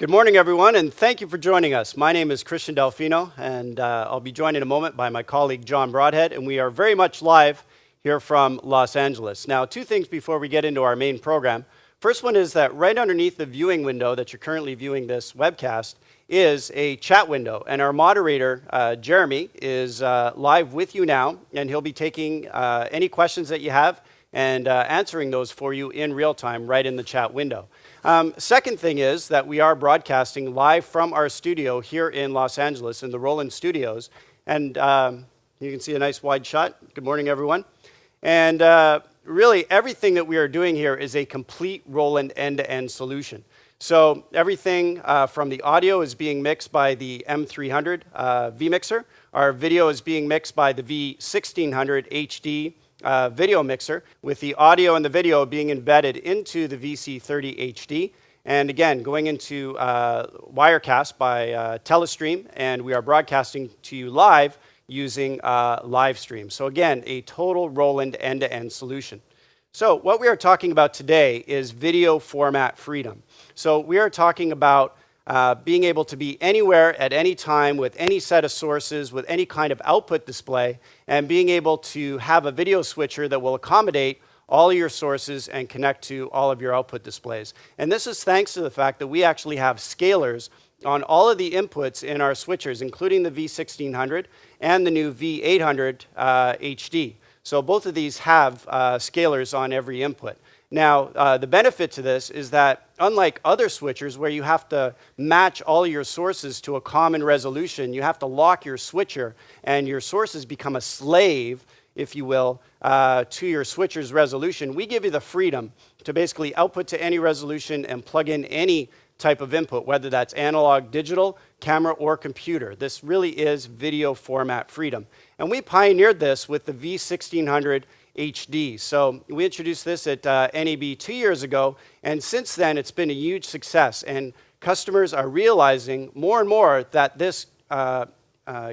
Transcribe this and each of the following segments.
Good morning, everyone, and thank you for joining us. My name is Christian Delfino, and I'll be joined in a moment by my colleague John Broadhead, and we are very much live here from Los Angeles. Now, two things before we get into our main program. First one is that right underneath the viewing window that you're currently viewing this webcast is a chat window, and our moderator, Jeremy, is live with you now, and he'll be taking any questions that you have and answering those for you in real time right in the chat window. Second thing is that we are broadcasting live from our studio here in Los Angeles in the Roland Studios. And you can see a nice wide shot. Good morning, everyone. And really, everything that we are doing here is a complete Roland end-to-end solution. So everything from the audio is being mixed by the M300 vMixer. Our video is being mixed by the V1600 HD video mixer, with the audio and the video being embedded into the VC30 HD. And again, going into Wirecast by Telestream, and we are broadcasting to you live using Livestream. So again, a total Roland end-to-end solution. So what we are talking about today is video format freedom. So we are talking about being able to be anywhere at any time with any set of sources, with any kind of output display, and being able to have a video switcher that will accommodate all of your sources and connect to all of your output displays. And this is thanks to the fact that we actually have scalers on all of the inputs in our switchers, including the V1600 and the new V800 HD. So both of these have scalers on every input. Now, the benefit to this is that unlike other switchers where you have to match all your sources to a common resolution, you have to lock your switcher and your sources become a slave, if you will, to your switcher's resolution. We give you the freedom to basically output to any resolution and plug in any type of input, whether that's analog, digital, camera, or computer. This really is video format freedom. And we pioneered this with the V1600 HD. So we introduced this at NAB 2 years ago, and since then it's been a huge success. And customers are realizing more and more that this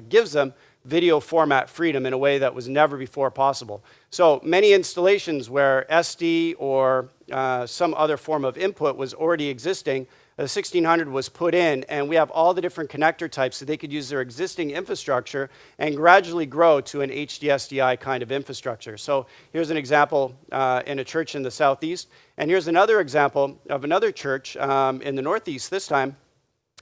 gives them video format freedom in a way that was never before possible. So many installations where SD or some other form of input was already existing, the 1600 was put in, and we have all the different connector types so they could use their existing infrastructure and gradually grow to an HDSDI kind of infrastructure. So here's an example in a church in the southeast, and here's another example of another church in the northeast this time,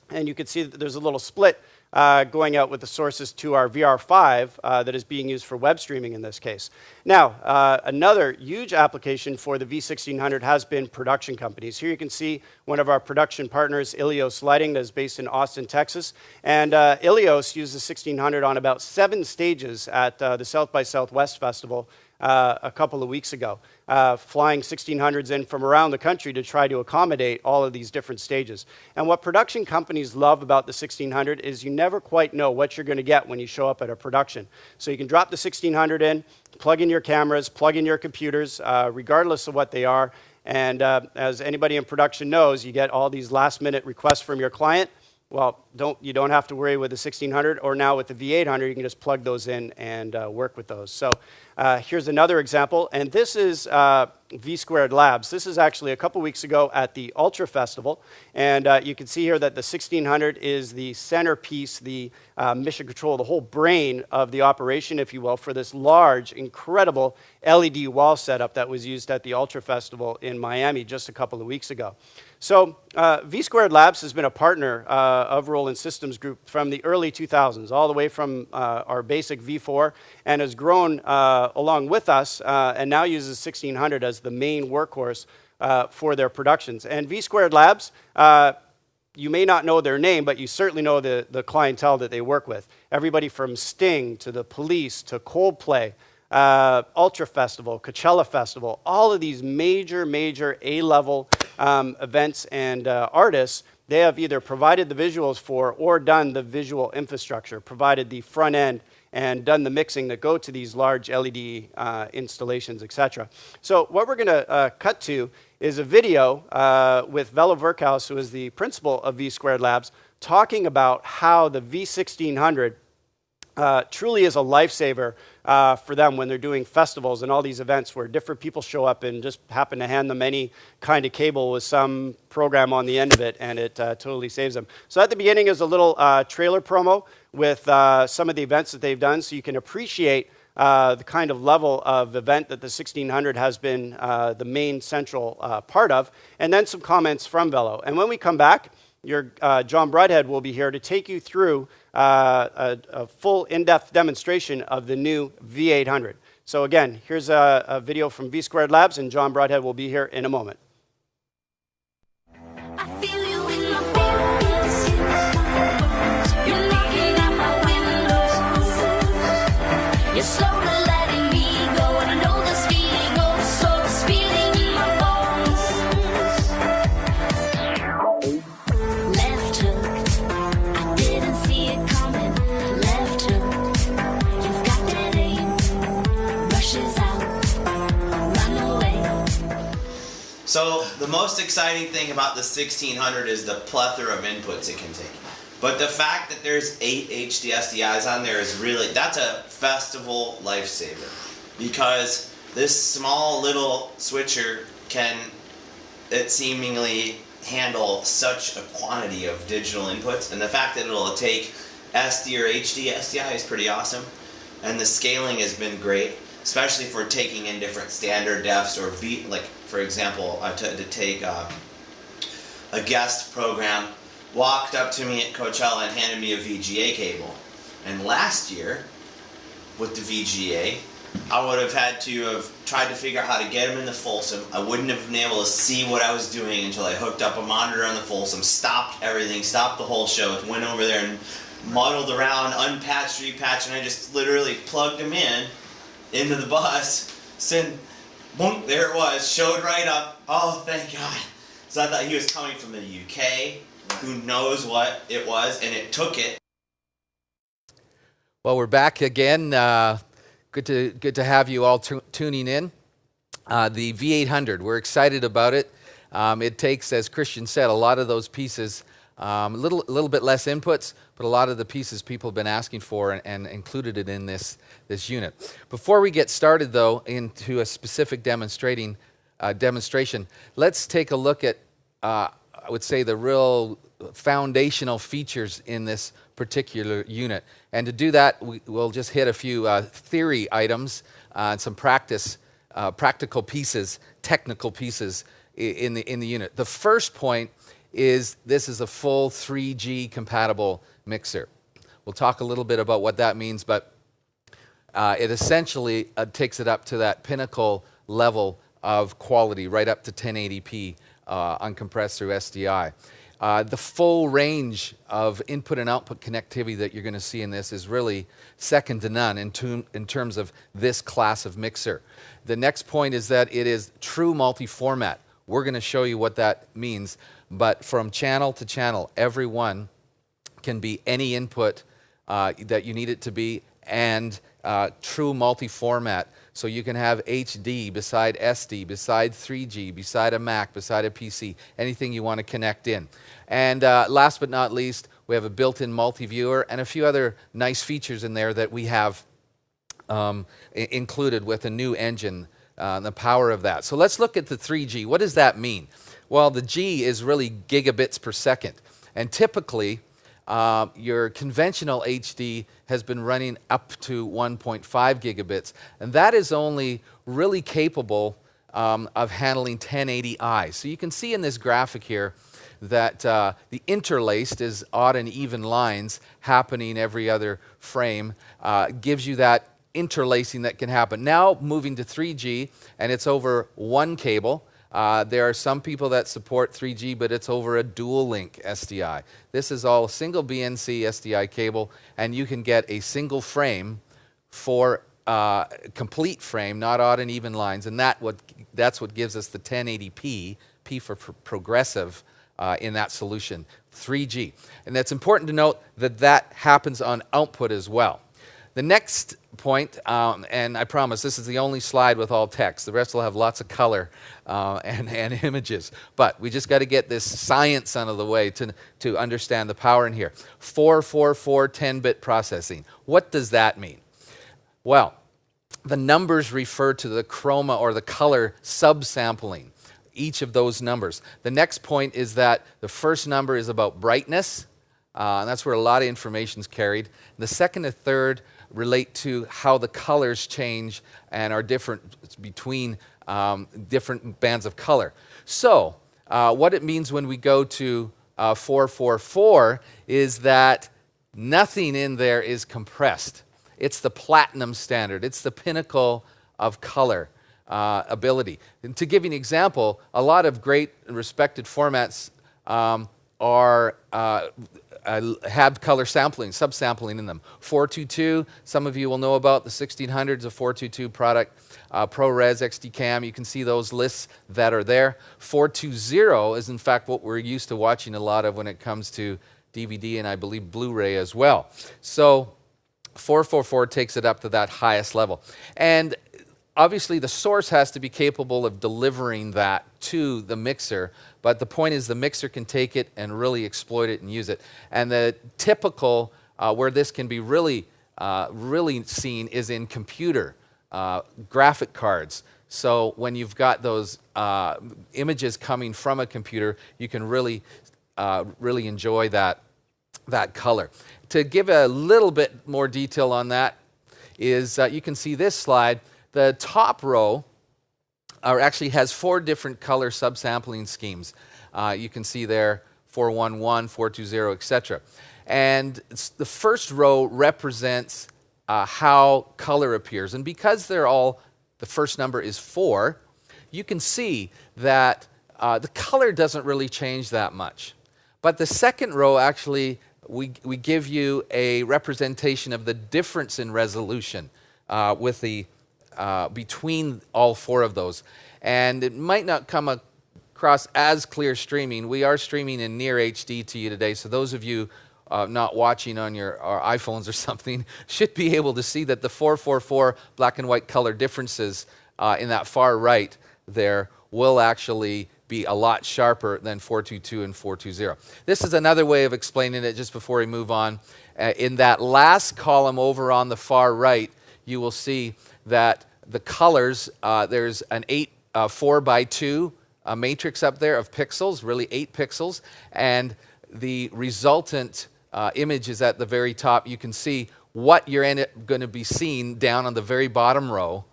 and you can see that there's a little split going out with the sources to our VR5 that is being used for web streaming in this case. Now, another huge application for the V1600 has been production companies. Here you can see one of our production partners, Ilios Lighting, that is based in Austin, Texas. And Ilios used the 1600 on about 7 stages at the South by Southwest Festival a couple of weeks ago, flying 1600s in from around the country to try to accommodate all of these different stages. And what production companies love about the 1600 is you never quite know what you're going to get when you show up at a production. So you can drop the 1600 in, plug in your cameras, plug in your computers, regardless of what they are. And as anybody in production knows, you get all these last-minute requests from your client. Well, you don't have to worry with the 1600, or now with the V800, you can just plug those in and work with those. So here's another example, and this is V2 Labs. This is actually a couple weeks ago at the Ultra Festival, and you can see here that the 1600 is the centerpiece, the mission control, the whole brain of the operation, if you will, for this large, incredible LED wall setup that was used at the Ultra Festival in Miami just a couple of weeks ago. So V2 Labs has been a partner of Roland Systems Group from the early 2000s, all the way from our basic V4, and has grown along with us and now uses 1600 as the main workhorse for their productions. And V2 Labs, you may not know their name, but you certainly know the clientele that they work with. Everybody from Sting to the Police to Coldplay, Ultra Festival, Coachella Festival, all of these major A-level events and artists, they have either provided the visuals for or done the visual infrastructure, provided the front end, and done the mixing that go to these large LED installations, etc. So what we're going to cut to is a video with Velo Verkhaus, who is the principal of V2 Labs, talking about how the V1600 truly is a lifesaver for them when they're doing festivals and all these events where different people show up and just happen to hand them any kind of cable with some program on the end of it, and it totally saves them. So at the beginning is a little trailer promo with some of the events that they've done, so you can appreciate the kind of level of event that the 1600 has been the main central part of, and then some comments from Velo. And when we come back, John Broadhead will be here to take you through a full in-depth demonstration of the new V800. So again, here's a video from V Squared Labs, and John Broadhead will be here in a moment. I feel you in my bones. You're knocking at my windows. You're slowly letting me go, and I know this feeling goes so speeding in my bones. Left hook, I didn't see it coming. Left hook, you've got that aim. Rushes out, run away. So the most exciting thing about the 1600 is the plethora of inputs it can take. But the fact that there's 8 HD SDIs on there is really, that's a festival lifesaver. Because this small little switcher can, it seemingly handle such a quantity of digital inputs. And the fact that it'll take SD or HD SDI is pretty awesome. And the scaling has been great, especially for taking in different standard defs or like for example, to take a guest program walked up to me at Coachella and handed me a VGA cable. And last year, with the VGA, I would have had to have tried to figure out how to get them in the Folsom. I wouldn't have been able to see what I was doing until I hooked up a monitor on the Folsom, stopped everything, stopped the whole show, went over there and muddled around, unpatched, repatched, and I just literally plugged them into the bus, sent, boom, there it was, showed right up. Oh, thank God. So I thought he was coming from the UK, who knows what it was, and it took it. Well, we're back again. Good to have you all tuning in. The V800, we're excited about it. It takes, as Christian said, a lot of those pieces, a little bit less inputs, but a lot of the pieces people have been asking for and included it in this unit. Before we get started, though, into a specific demonstration, let's take a look at, I would say, the real foundational features in this particular unit. And to do that, we'll just hit a few theory items and some practical pieces, technical pieces in the unit. The first point is this is a full 3G compatible mixer. We'll talk a little bit about what that means, but it essentially takes it up to that pinnacle level of quality, right up to 1080p uncompressed through SDI. The full range of input and output connectivity that you're going to see in this is really second to none in terms of this class of mixer. The next point is that it is true multi-format. We're going to show you what that means, but from channel to channel, every one can be any input that you need it to be, and true multi-format. So you can have HD beside SD, beside 3G, beside a Mac, beside a PC, anything you want to connect in. And last but not least, we have a built-in multiviewer and a few other nice features in there that we have included with a new engine, the power of that. So let's look at the 3G. What does that mean? Well, the G is really gigabits per second. And typically, your conventional HD has been running up to 1.5 gigabits, and that is only really capable of handling 1080i. So you can see in this graphic here that the interlaced is odd and even lines happening every other frame, gives you that interlacing that can happen. Now moving to 3G, and it's over one cable. There are some people that support 3G, but it's over a dual link SDI. This is all single BNC SDI cable, and you can get a single frame for complete frame, not odd and even lines, and that's what gives us the 1080p, P for progressive, in that solution, 3G. And that's important to note that that happens on output as well. The next point, and I promise this is the only slide with all text. The rest will have lots of color and images. But we just got to get this science out of the way to understand the power in here. 444 10-bit processing. What does that mean? Well, the numbers refer to the chroma or the color subsampling, each of those numbers. The next point is that the first number is about brightness, and that's where a lot of information is carried. The second and third relate to how the colors change and are different between different bands of color. So what it means when we go to 444 is that nothing in there is compressed. It's the platinum standard. It's the pinnacle of color ability. And to give you an example, a lot of great and respected formats have color sampling, subsampling in them. 422, some of you will know about the 1600s, a 422 product. ProRes, XDCam, you can see those lists that are there. 420 is in fact what we're used to watching a lot of when it comes to DVD and I believe Blu-ray as well. So 444 takes it up to that highest level. And obviously the source has to be capable of delivering that to the mixer, but the point is the mixer can take it and really exploit it and use it. And the typical where this can be really seen is in computer graphic cards. So when you've got those images coming from a computer, you can really enjoy that color. To give a little bit more detail on that is you can see this slide. The top row actually has 4 different color subsampling schemes. You can see there 411, 420, etc. And the first row represents how color appears. And because the first number is 4, you can see that the color doesn't really change that much. But the second row actually, we give you a representation of the difference in resolution with the between all 4 of those. And it might not come across as clear streaming. We are streaming in near HD to you today, so those of you not watching on your iPhones or something should be able to see that the 444 black and white color differences in that far right there will actually be a lot sharper than 422 and 420. This is another way of explaining it just before we move on. In that last column over on the far right, you will see that the colors, there's an 4x2 matrix up there of pixels, really 8 pixels, and the resultant image is at the very top. You can see what you're going to be seeing down on the very bottom row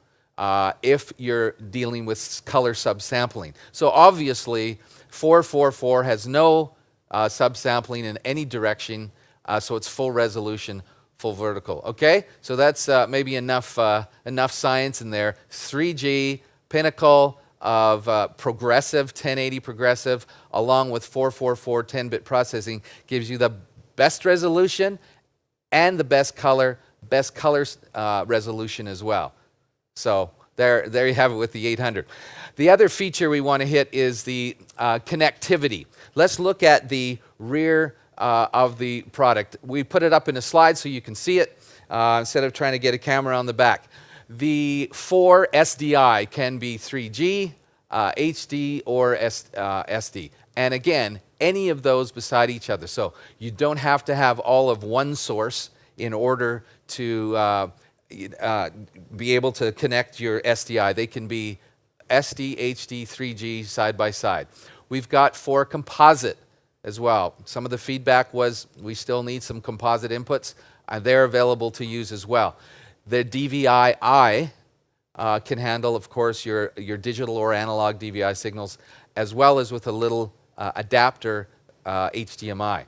if you're dealing with color subsampling. So obviously 444 has no subsampling in any direction, so it's full resolution, full vertical. Okay, so that's maybe enough science in there. 3G, pinnacle of progressive, 1080 progressive, along with 444 10-bit processing, gives you the best resolution and the best color resolution as well. So there you have it with the 800. The other feature we want to hit is the connectivity. Let's look at the rear of the product. We put it up in a slide so you can see it instead of trying to get a camera on the back. The 4 SDI can be 3G, HD, or SD. And again, any of those beside each other. So you don't have to have all of one source in order to be able to connect your SDI. They can be SD, HD, 3G side by side. We've got 4 composite as well. Some of the feedback was we still need some composite inputs, and they're available to use as well. The DVI-I can handle, of course, your digital or analog DVI signals, as well as with a little adapter HDMI.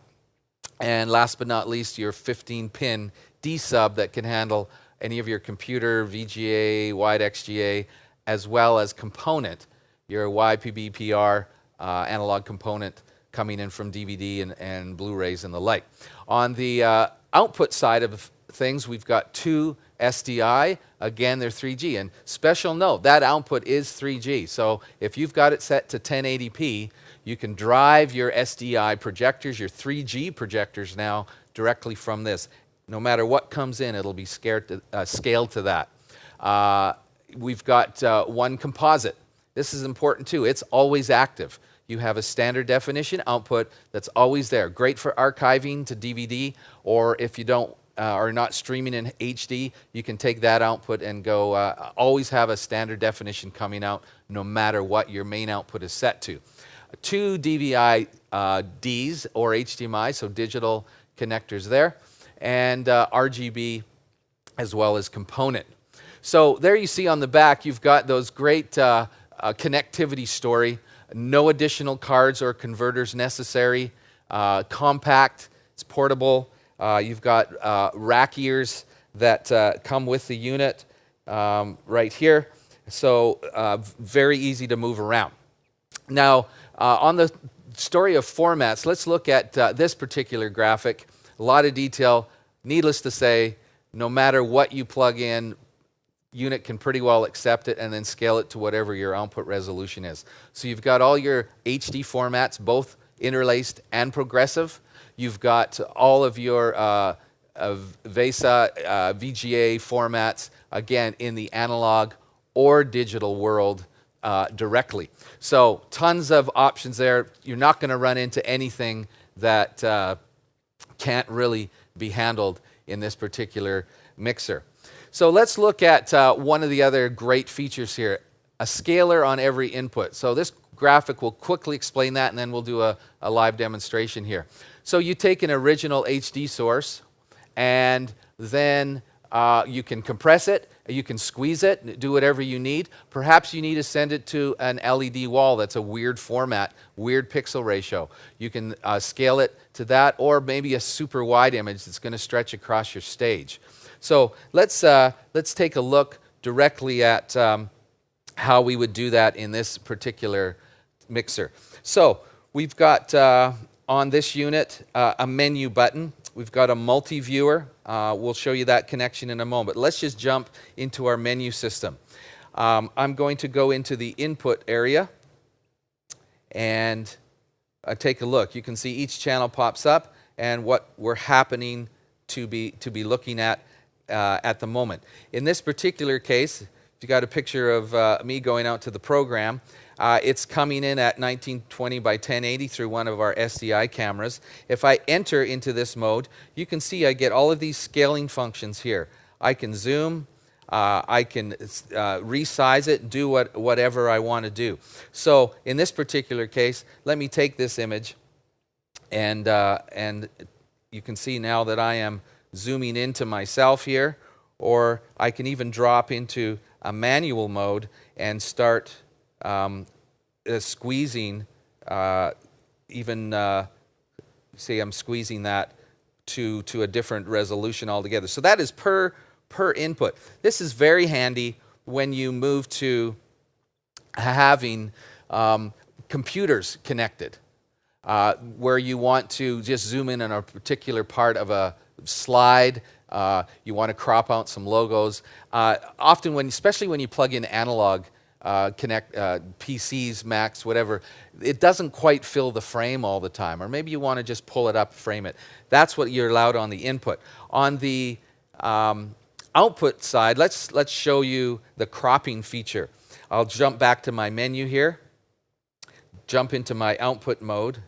And last but not least, your 15-pin D-sub that can handle any of your computer, VGA, wide XGA, as well as component, your YPBPR analog component coming in from DVD and Blu-rays and the like. On the output side of things, we've got 2 SDI. Again, they're 3G. And special note, that output is 3G. So if you've got it set to 1080p, you can drive your SDI projectors, your 3G projectors now, directly from this. No matter what comes in, it'll be scaled to that. We've got one composite. This is important too. It's always active. You have a standard definition output that's always there. Great for archiving to DVD, or if you don't are not streaming in HD, you can take that output and go. Always have a standard definition coming out, no matter what your main output is set to. Two DVI Ds or HDMI, so digital connectors there, and RGB as well as component. So there you see on the back, you've got those great connectivity story. No additional cards or converters necessary. Compact, it's portable. You've got rack ears that come with the unit right here. So very easy to move around. Now, on the story of formats, let's look at this particular graphic. A lot of detail. Needless to say, no matter what you plug in, unit can pretty well accept it and then scale it to whatever your output resolution is. So you've got all your HD formats, both interlaced and progressive. You've got all of your VESA, VGA formats, again, in the analog or digital world directly. So tons of options there. You're not going to run into anything that can't really be handled in this particular mixer. So let's look at one of the other great features here, a scaler on every input. So this graphic will quickly explain that, and then we'll do a live demonstration here. So you take an original HD source, and then you can compress it, you can squeeze it, do whatever you need. Perhaps you need to send it to an LED wall that's a weird format, weird pixel ratio. You can scale it to that, or maybe a super wide image that's going to stretch across your stage. So let's take a look directly at how we would do that in this particular mixer. So we've got on this unit a menu button. We've got a multi-viewer. We'll show you that connection in a moment. Let's just jump into our menu system. I'm going to go into the input area and take a look. You can see each channel pops up and what we're happening to be looking at the moment. In this particular case, if you got a picture of me going out to the program, it's coming in at 1920 by 1080 through one of our SDI cameras. If I enter into this mode, you can see I get all of these scaling functions here. I can zoom, I can resize it, do whatever I want to do. So in this particular case, let me take this image, and you can see now that I am zooming into myself here, or I can even drop into a manual mode and start squeezing, say I'm squeezing that to a different resolution altogether. So that is per input. This is very handy when you move to having computers connected, where you want to just zoom in on a particular part of a slide. You want to crop out some logos. Often, especially when you plug in analog PCs, Macs, whatever, it doesn't quite fill the frame all the time. Or maybe you want to just pull it up, frame it. That's what you're allowed on the input. On the output side, let's show you the cropping feature. I'll jump back to my menu here, jump into my output mode.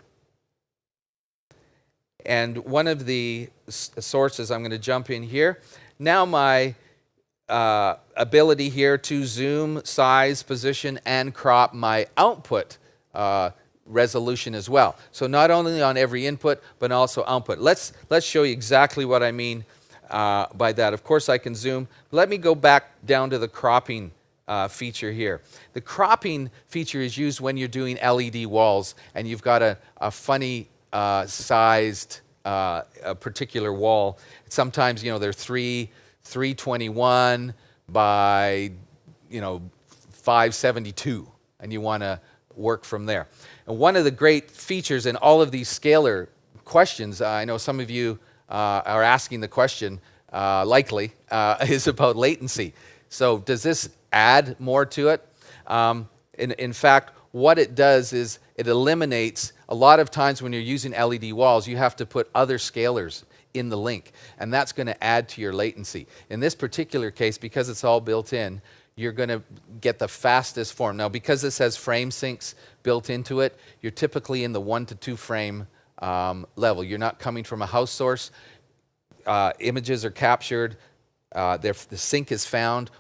And one of the sources, I'm going to jump in here. Now my ability here to zoom, size, position, and crop my output resolution as well. So not only on every input, but also output. Let's show you exactly what I mean by that. Of course, I can zoom. Let me go back down to the cropping feature here. The cropping feature is used when you're doing LED walls, and you've got a funny sized a particular wall. Sometimes, they're 321 by 572, and you want to work from there. And one of the great features in all of these scalar questions, I know some of you are asking the question, likely, is about latency. So does this add more to it? In fact, what it does is it eliminates, a lot of times when you're using LED walls, you have to put other scalars in the link, and that's going to add to your latency. In this particular case, because it's all built in, you're going to get the fastest form. Now, because this has frame syncs built into it, you're typically in the 1 to 2 frame level. You're not coming from a house source. Images are captured. The sync is found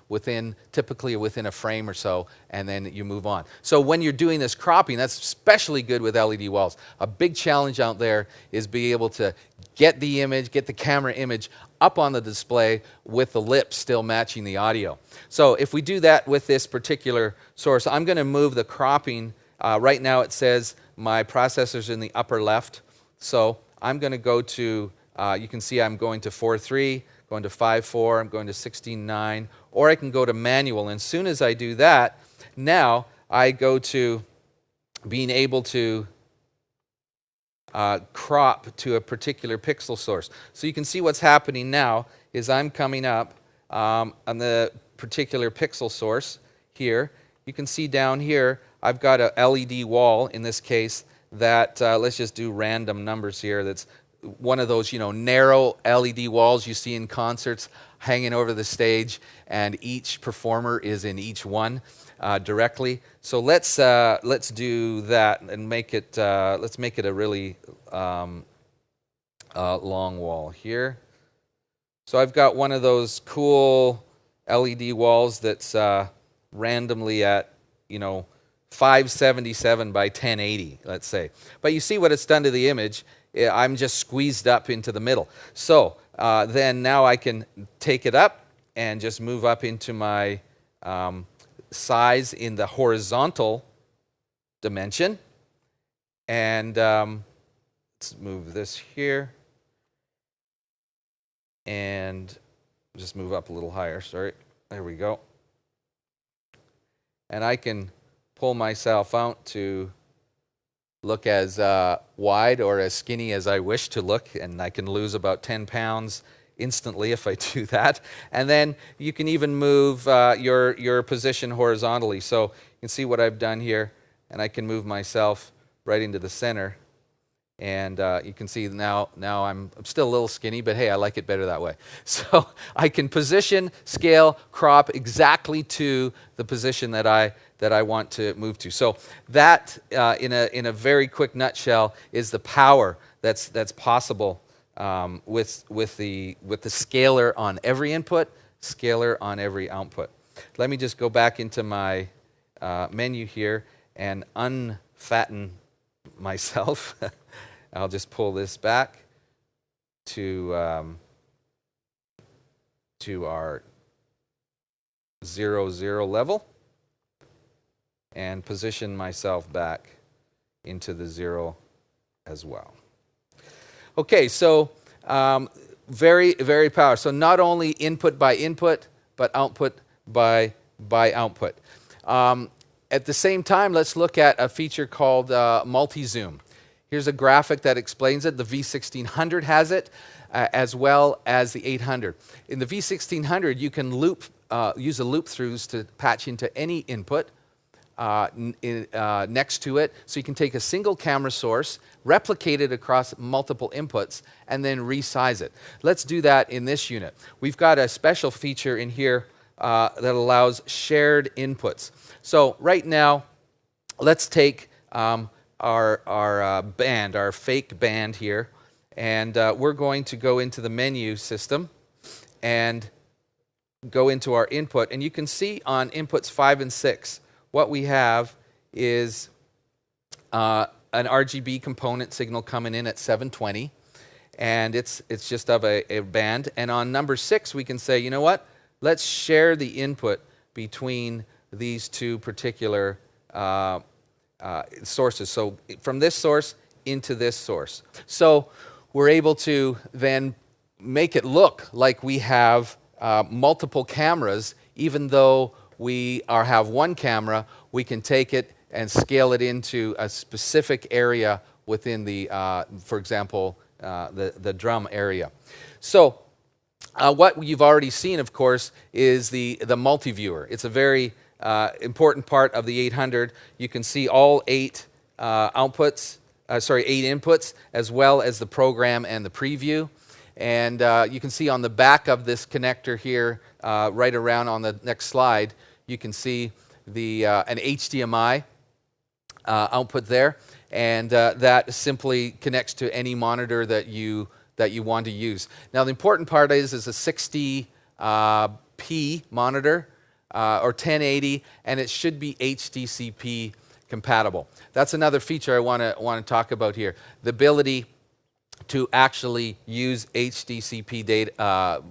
typically within a frame or so, and then you move on. So when you're doing this cropping, that's especially good with LED walls. A big challenge out there is being able to get the camera image up on the display with the lips still matching the audio. So if we do that with this particular source, I'm going to move the cropping. Right now it says my processor's in the upper left, so I'm going to go to, you can see I'm going to 4:3, going to 5:4, I'm going to 16:9, or I can go to manual. And as soon as I do that, now I go to being able to crop to a particular pixel source. So you can see what's happening now is I'm coming up on the particular pixel source here. You can see down here I've got a LED wall in this case that, let's just do random numbers here, that's one of those, narrow LED walls you see in concerts hanging over the stage, and each performer is in each one directly. So let's do that and make it. Let's make it a really long wall here. So I've got one of those cool LED walls that's randomly at 577 by 1080, let's say. But you see what it's done to the image. I'm just squeezed up into the middle. So then now I can take it up and just move up into my size in the horizontal dimension. And let's move this here. And just move up a little higher, sorry. There we go. And I can pull myself out to look as wide or as skinny as I wish to look, and I can lose about 10 pounds instantly if I do that. And then you can even move your position horizontally. So you can see what I've done here, and I can move myself right into the center. And you can see now I'm still a little skinny, but hey, I like it better that way. So I can position, scale, crop exactly to the position that I want to move to. So that, in a very quick nutshell, is the power that's possible with the scaler on every input, scaler on every output. Let me just go back into my menu here and unfatten myself. I'll just pull this back to our 0, level and position myself back into the 0 as well. Okay, so very, very powerful. So not only input by input, but output by output. At the same time, let's look at a feature called multi-zoom. Here's a graphic that explains it. The V1600 has it, as well as the 800. In the V1600, you can use a loop throughs to patch into any input next to it. So you can take a single camera source, replicate it across multiple inputs, and then resize it. Let's do that in this unit. We've got a special feature in here that allows shared inputs. So right now, let's take our band, our fake band here, and we're going to go into the menu system and go into our input. And you can see on inputs 5 and 6, what we have is an RGB component signal coming in at 720, and it's just of a band. And on number 6, we can say, you know what? Let's share the input between these two particular sources. So from this source into this source. So we're able to then make it look like we have multiple cameras. Even though we have one camera, we can take it and scale it into a specific area within the, for example, the drum area. So what you've already seen, of course, is the Multiviewer. It's a very important part of the 800. You can see all 8 inputs, as well as the program and the preview. And you can see on the back of this connector here, right around on the next slide, you can see an HDMI output there, and that simply connects to any monitor that you want to use. Now the important part is a 60p monitor or 1080, and it should be HDCP compatible. That's another feature I want to talk about here: the ability to actually use HDCP data,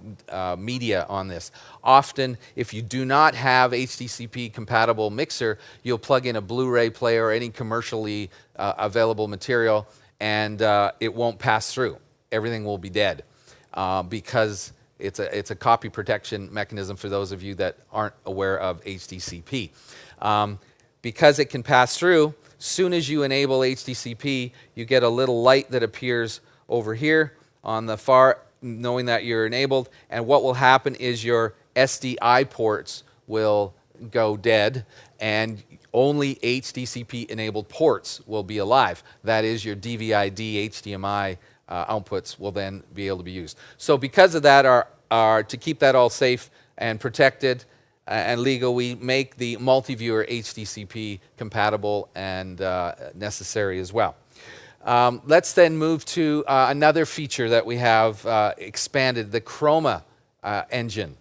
media on this. Often, if you do not have HDCP compatible mixer, you'll plug in a Blu-ray player or any commercially available material, and it won't pass through. Everything will be dead because it's a copy protection mechanism for those of you that aren't aware of HDCP. Because it can pass through, soon as you enable HDCP, you get a little light that appears over here on the far, knowing that you're enabled, and what will happen is your SDI ports will go dead, and only HDCP enabled ports will be alive. That is, your DVI-D HDMI outputs will then be able to be used. So because of that, to keep that all safe and protected and legal, we make the Multiviewer HDCP compatible and necessary as well. Let's then move to another feature that we have expanded, the Chroma engine.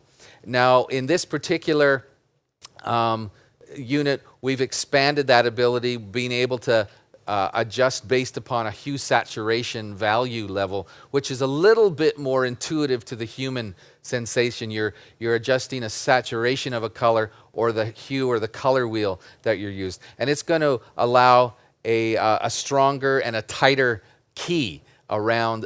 Now, in this particular unit, we've expanded that ability, being able to adjust based upon a hue saturation value level, which is a little bit more intuitive to the human sensation. You're adjusting a saturation of a color or the hue or the color wheel that you're used. And it's going to allow a stronger and a tighter key around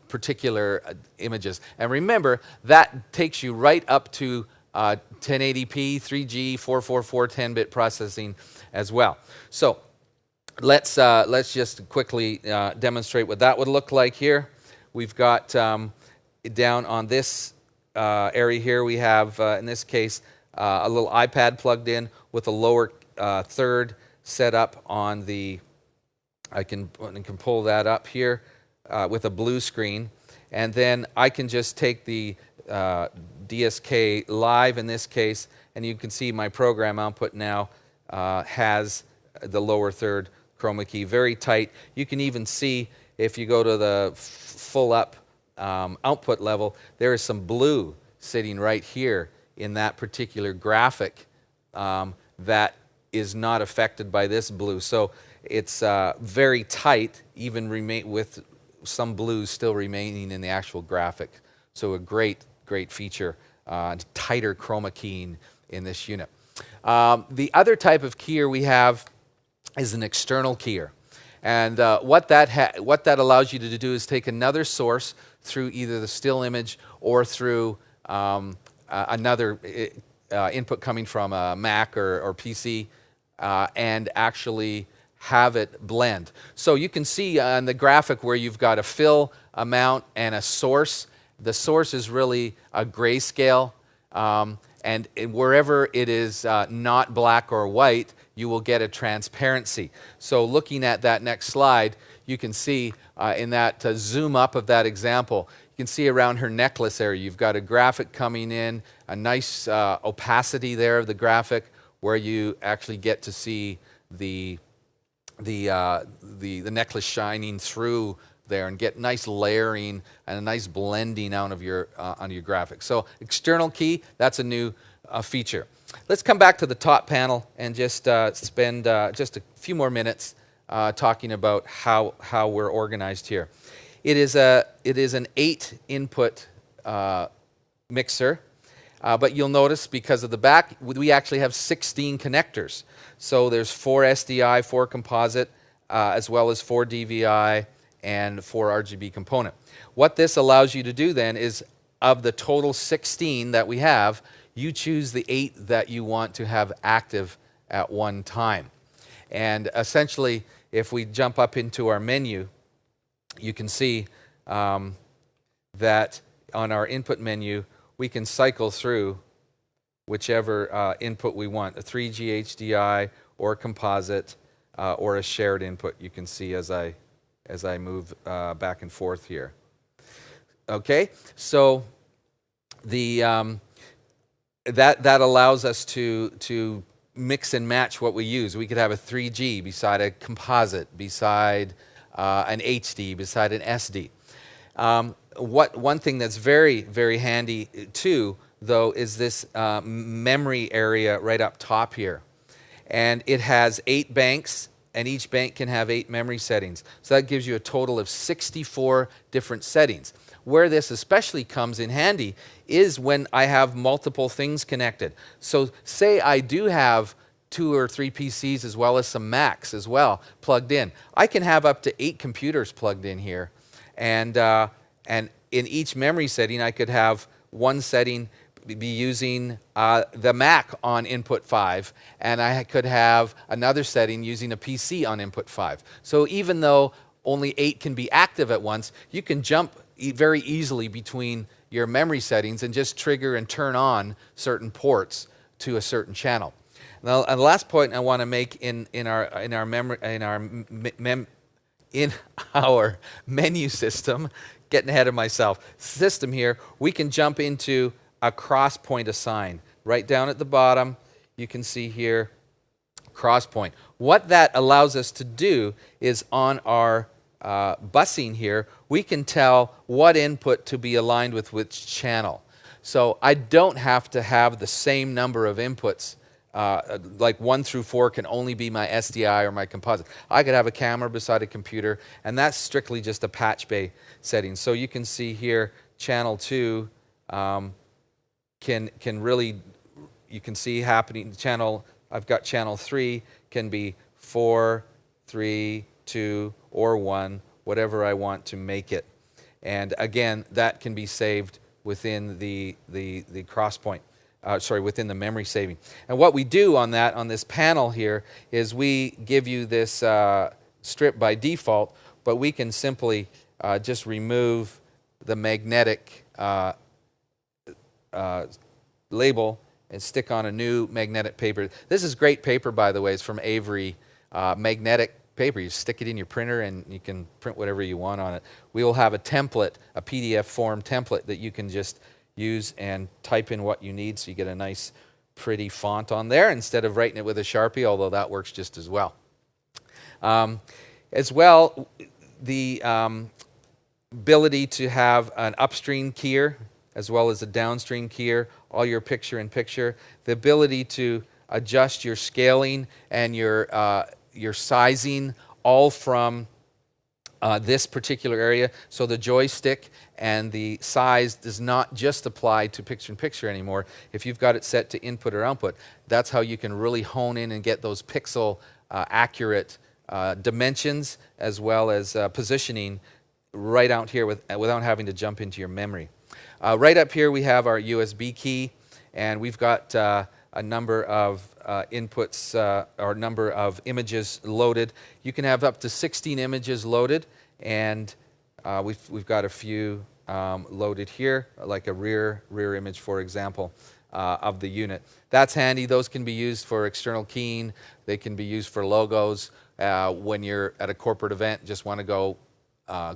particular images. And remember, that takes you right up to 1080p, 3G, 444, 10-bit processing as well. So let's just quickly demonstrate what that would look like here. We've got down on this area here, we have, in this case, a little iPad plugged in with a lower third set up on the, I can pull that up here with a blue screen, and then I can just take the DSK Live in this case, and you can see my program output now has the lower third chroma key, very tight. You can even see if you go to the full up output level, there is some blue sitting right here in that particular graphic that is not affected by this blue. So it's very tight, even with some blues still remaining in the actual graphic. So a great feature, tighter chroma keying in this unit. The other type of keyer we have is an external keyer. And what that allows you to do is take another source through either the still image or through another input coming from a Mac or PC, and actually have it blend. So you can see on the graphic where you've got a fill amount and a source. The source is really a grayscale, and wherever it is not black or white, you will get a transparency. So looking at that next slide, you can see in that zoom up of that example, you can see around her necklace area, you've got a graphic coming in, a nice opacity there of the graphic, where you actually get to see the necklace shining through there and get nice layering and a nice blending out of your on your graphic. So external key, that's a new feature. Let's come back to the top panel and just spend just a few more minutes talking about how we're organized here. It is an 8-input mixer. But you'll notice because of the back, we actually have 16 connectors. So there's 4 SDI, 4 composite, as well as 4 DVI and 4 RGB component. What this allows you to do then is, of the total 16 that we have, you choose the 8 that you want to have active at one time. And essentially, if we jump up into our menu, you can see that on our input menu, we can cycle through whichever input we want, a 3G HDI or a composite or a shared input. You can see as I move back and forth here. Okay, so the that allows us to mix and match what we use. We could have a 3G beside a composite, beside an HD, beside an SD. One thing that's very, very handy too, though, is this memory area right up top here. And it has 8 banks, and each bank can have 8 memory settings. So that gives you a total of 64 different settings. Where this especially comes in handy is when I have multiple things connected. So say I do have 2 or 3 PCs as well as some Macs as well plugged in. I can have up to 8 computers plugged in here. And in each memory setting, I could have one setting be using the Mac on input 5, and I could have another setting using a PC on input 5. So even though only 8 can be active at once, you can jump very easily between your memory settings and just trigger and turn on certain ports to a certain channel. Now, and the last point I want to make in our menu system, getting ahead of myself, system here, we can jump into a cross point assign. Right down at the bottom, you can see here, cross point. What that allows us to do is on our busing here, we can tell what input to be aligned with which channel. So I don't have to have the same number of inputs. Like 1 through 4 can only be my SDI or my composite. I could have a camera beside a computer, and that's strictly just a patch bay setting. So you can see here, channel 2 can really, you can see happening. I've got channel 3 can be 4, 3, 2, or 1, whatever I want to make it. And again, that can be saved within the cross point. Within the memory saving. And what we do on this panel here is we give you this strip by default, but we can simply just remove the magnetic label and stick on a new magnetic paper. This is great paper, by the way. It's from Avery. Magnetic paper. You stick it in your printer and you can print whatever you want on it. We will have a template, a PDF form template that you can just use and type in what you need, so you get a nice pretty font on there instead of writing it with a Sharpie, although that works just as well. As well, the ability to have an upstream keyer as well as a downstream keyer, all your picture-in-picture, the ability to adjust your scaling and your sizing all from this particular area. So the joystick and the size does not just apply to picture-in-picture anymore. If you've got it set to input or output, that's how you can really hone in and get those pixel accurate dimensions as well as positioning right out here without having to jump into your memory. Right up here we have our USB key, and we've got a number of inputs or number of images loaded. You can have up to 16 images loaded, and we've got a few loaded here, like a rear image, for example, of the unit. That's handy. Those can be used for external keying. They can be used for logos when you're at a corporate event. Just want to go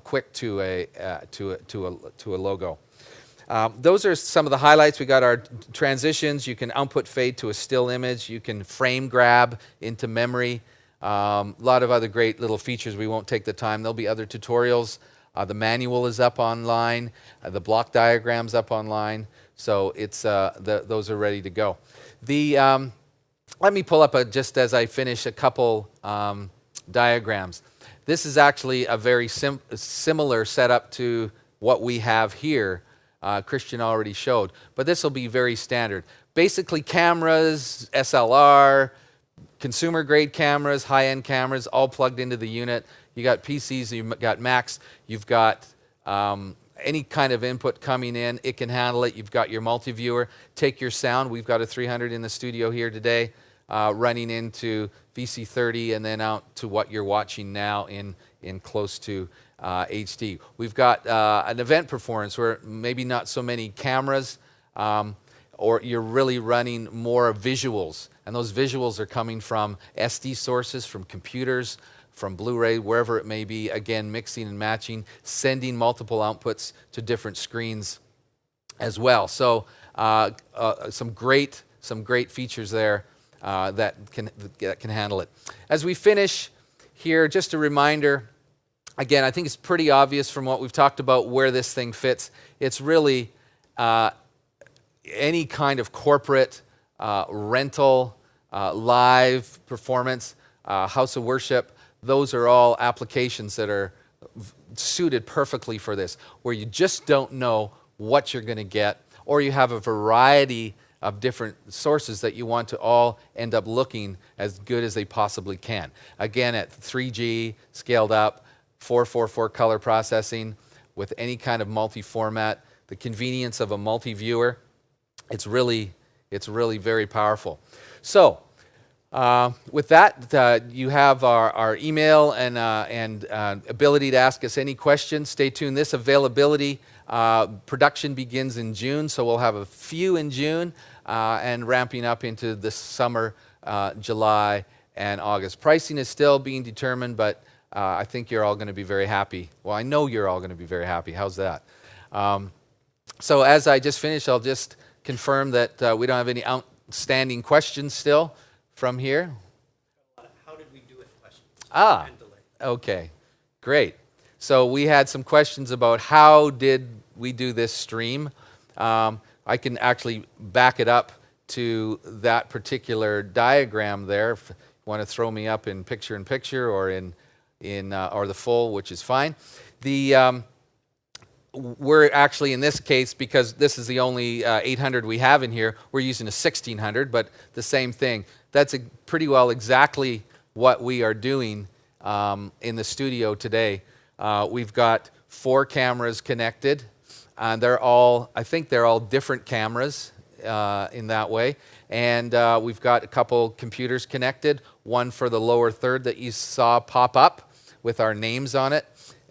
quick to a logo. Those are some of the highlights. We got our transitions. You can output fade to a still image. You can frame grab into memory. A lot of other great little features. We won't take the time. There'll be other tutorials. The manual is up online. The block diagram's up online. So it's those are ready to go. Let me pull up just as I finish a couple diagrams. This is actually a very similar setup to what we have here. Christian already showed, but this will be very standard. Basically cameras, SLR, consumer grade cameras, high-end cameras, all plugged into the unit. You got PCs, you've got Macs, you've got any kind of input coming in, it can handle it. You've got your multiviewer. Take your sound. We've got a 300 in the studio here today, running into VC30 and then out to what you're watching now in close to HD. We've got an event performance where maybe not so many cameras, or you're really running more visuals. And those visuals are coming from SD sources, from computers, from Blu-ray, wherever it may be, again, mixing and matching, sending multiple outputs to different screens as well. So some great features there that can handle it. As we finish here, just a reminder, again, I think it's pretty obvious from what we've talked about where this thing fits. It's really any kind of corporate, rental, live performance, house of worship. Those are all applications that are suited perfectly for this, where you just don't know what you're going to get, or you have a variety of different sources that you want to all end up looking as good as they possibly can. Again, at 3G, scaled up, 444 color processing, with any kind of multi-format, the convenience of a multi-viewer, it's really very powerful. So, with that, you have our email and ability to ask us any questions. Stay tuned. This availability production begins in June, so we'll have a few in June and ramping up into the summer, July and August. Pricing is still being determined, but I think you're all going to be very happy. Well, I know you're all going to be very happy. How's that? So as I just finished, I'll just confirm that we don't have any outstanding questions still from here. How did we do it? Questions. And delay. Okay, great. So we had some questions about how did we do this stream. I can actually back it up to that particular diagram there. If you want to throw me up in picture-in-picture or or the full, which is fine. We're actually, in this case, because this is the only 800 we have in here, we're using a 1600, but the same thing. That's pretty well exactly what we are doing in the studio today. We've got 4 cameras connected, and I think they're all different cameras in that way. And we've got a couple computers connected, one for the lower third that you saw pop up with our names on it.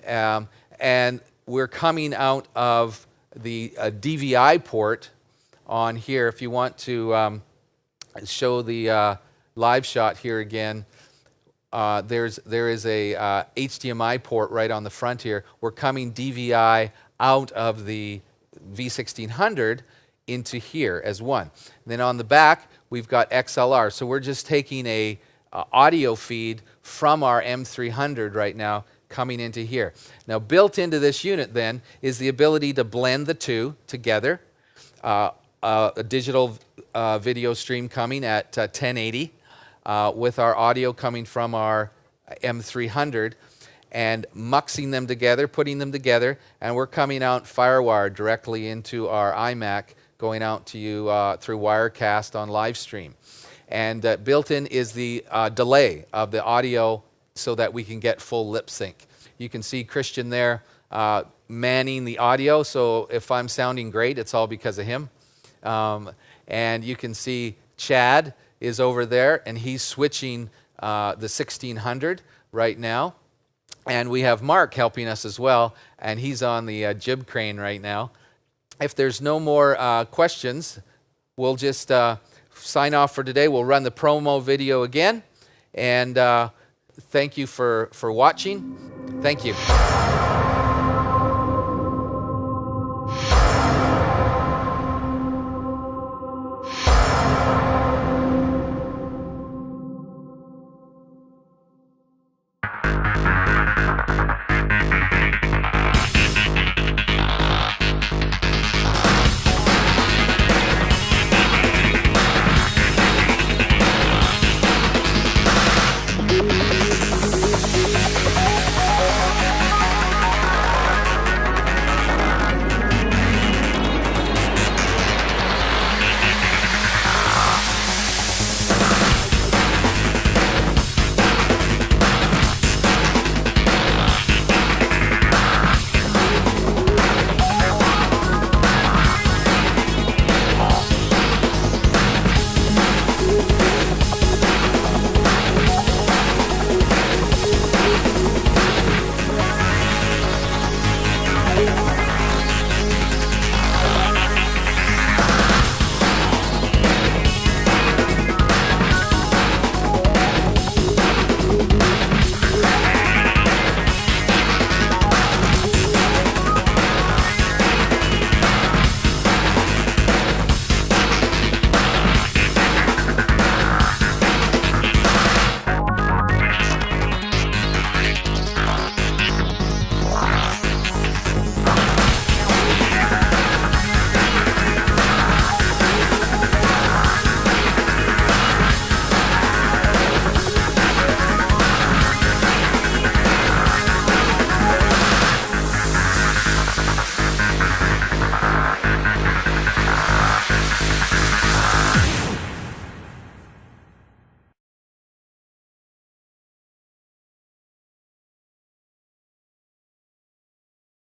And we're coming out of the DVI port on here. If you want to show the live shot here again, there is a HDMI port right on the front here. We're coming DVI out of the V1600 into here as one. And then on the back, we've got XLR. So we're just taking a audio feed from our M300 right now, coming into here. Now, built into this unit then is the ability to blend the two together. A digital video stream coming at 1080 with our audio coming from our M300 and muxing them together, putting them together, and we're coming out FireWire directly into our iMac, going out to you through Wirecast on live stream. And built in is the delay of the audio so that we can get full lip sync. You can see Christian there manning the audio, so if I'm sounding great, it's all because of him. And you can see Chad is over there, and he's switching the 1600 right now. And we have Mark helping us as well, and he's on the jib crane right now. If there's no more questions, we'll just sign off for today. We'll run the promo video again, and thank you for watching. Thank you.